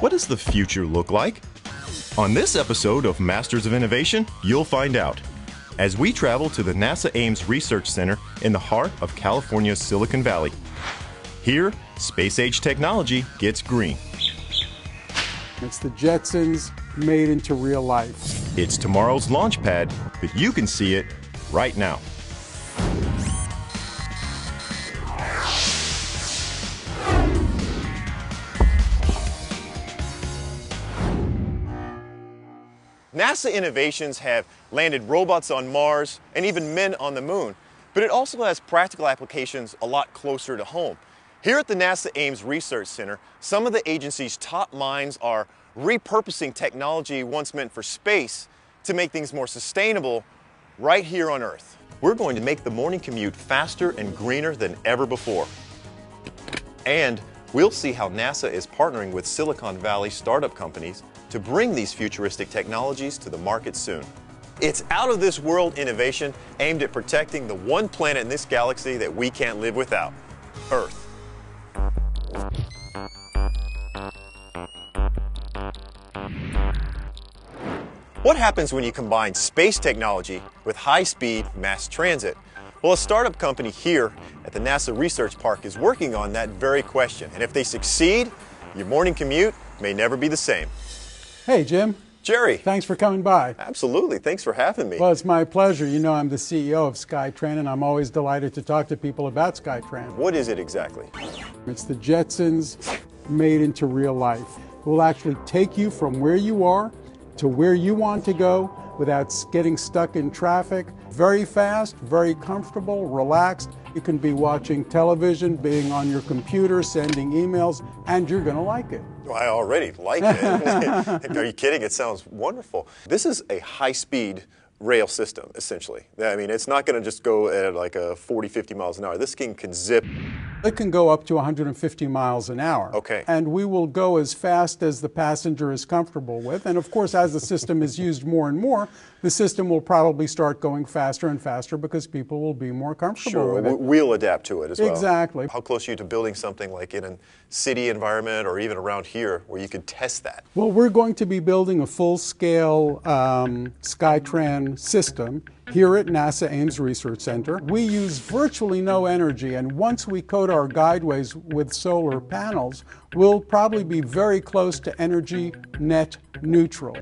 What does the future look like? On this episode of Masters of Innovation, you'll find out as we travel to the NASA Ames Research Center in the heart of California's Silicon Valley. Here, space-age technology gets green. It's the Jetsons made into real life. It's tomorrow's launch pad, but you can see it right now. NASA innovations have landed robots on Mars and even men on the moon, but it also has practical applications a lot closer to home. Here at the NASA Ames Research Center, some of the agency's top minds are repurposing technology once meant for space to make things more sustainable right here on Earth. We're going to make the morning commute faster and greener than ever before. And we'll see how NASA is partnering with Silicon Valley startup companies to bring these futuristic technologies to the market soon. It's out-of-this-world innovation aimed at protecting the one planet in this galaxy that we can't live without, Earth. What happens when you combine space technology with high-speed mass transit? Well, a startup company here at the NASA Research Park is working on that very question. And if they succeed, your morning commute may never be the same. Hey, Jim. Jerry. Thanks for coming by. Absolutely. Thanks for having me. Well, it's my pleasure. You know I'm the CEO of SkyTran, and I'm always delighted to talk to people about SkyTran. What is it exactly? It's the Jetsons made into real life. We'll actually take you from where you are to where you want to go without getting stuck in traffic. Very fast, very comfortable, relaxed. You can be watching television, being on your computer, sending emails, and you're going to like it. Well, I already like it. Are you kidding? It sounds wonderful. This is a high-speed rail system, essentially. I mean, it's not going to just go at like a 40, 50 miles an hour. This thing can zip. It can go up to 150 miles an hour. Okay. And we will go as fast as the passenger is comfortable with. And of course, as the system is used more and more, the system will probably start going faster and faster because people will be more comfortable with it. We'll adapt to it as well. Exactly. How close are you to building something like in a city environment or even around here where you could test that? Well, we're going to be building a full-scale SkyTran system here at NASA Ames Research Center. We use virtually no energy, and once we coat our guideways with solar panels, we'll probably be very close to energy net neutral.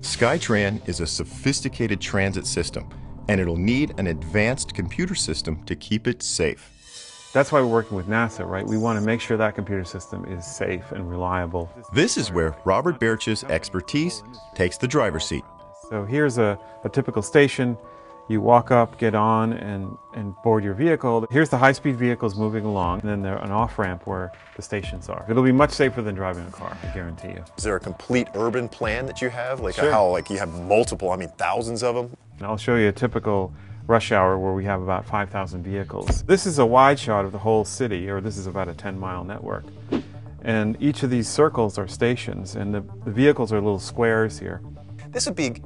SkyTran is a sophisticated transit system, and it'll need an advanced computer system to keep it safe. That's why we're working with NASA, right? We want to make sure that computer system is safe and reliable. This is where Robert Birch's expertise takes the driver's seat. So here's a typical station. You walk up, get on, and board your vehicle. Here's the high-speed vehicles moving along, and then there's an off-ramp where the stations are. It'll be much safer than driving a car, I guarantee you. Is there a complete urban plan that you have? Like Sure. how you have multiple, thousands of them? And I'll show you a typical rush hour where we have about 5,000 vehicles. This is a wide shot of the whole city, or this is about a 10-mile network. And each of these circles are stations, and the vehicles are little squares here. This would be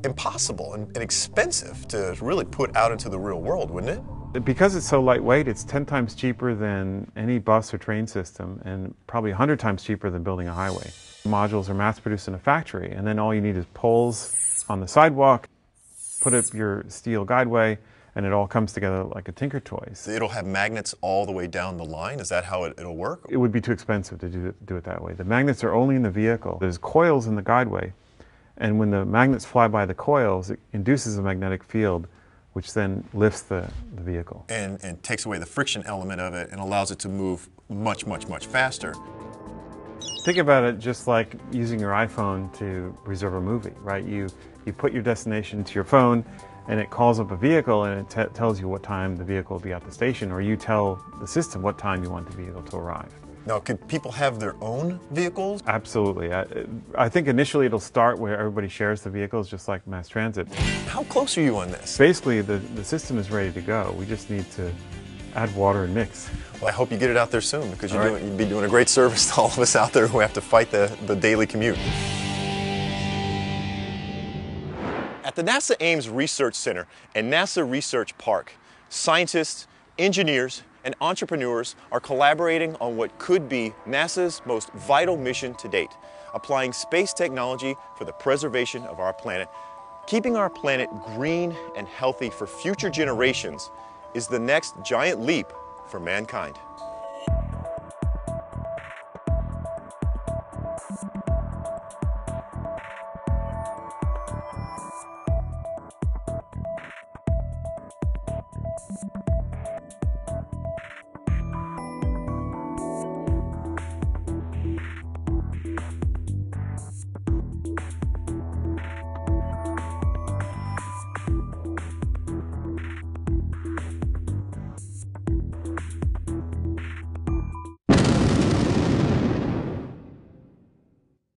impossible and expensive to really put out into the real world, wouldn't it? Because it's so lightweight, it's 10 times cheaper than any bus or train system, and probably 100 times cheaper than building a highway. Modules are mass-produced in a factory, and then all you need is poles on the sidewalk, put up your steel guideway, and it all comes together like a Tinker Toy. It'll have magnets all the way down the line? Is that how it'll work? It would be too expensive to do it that way. The magnets are only in the vehicle. There's coils in the guideway, and when the magnets fly by the coils, it induces a magnetic field, which then lifts the vehicle. And takes away the friction element of it and allows it to move much, much, much faster. Think about it just like using your iPhone to reserve a movie, right? You put your destination to your phone, and it calls up a vehicle, and it tells you what time the vehicle will be at the station, or you tell the system what time you want the vehicle to arrive. Now, could people have their own vehicles? Absolutely. I think initially it'll start where everybody shares the vehicles, just like mass transit. How close are you on this? Basically, the system is ready to go. We just need to add water and mix. Well, I hope you get it out there soon, because you'd be doing a great service to all of us out there who have to fight the daily commute. At the NASA Ames Research Center and NASA Research Park, scientists, engineers, and entrepreneurs are collaborating on what could be NASA's most vital mission to date, applying space technology for the preservation of our planet. Keeping our planet green and healthy for future generations is the next giant leap for mankind.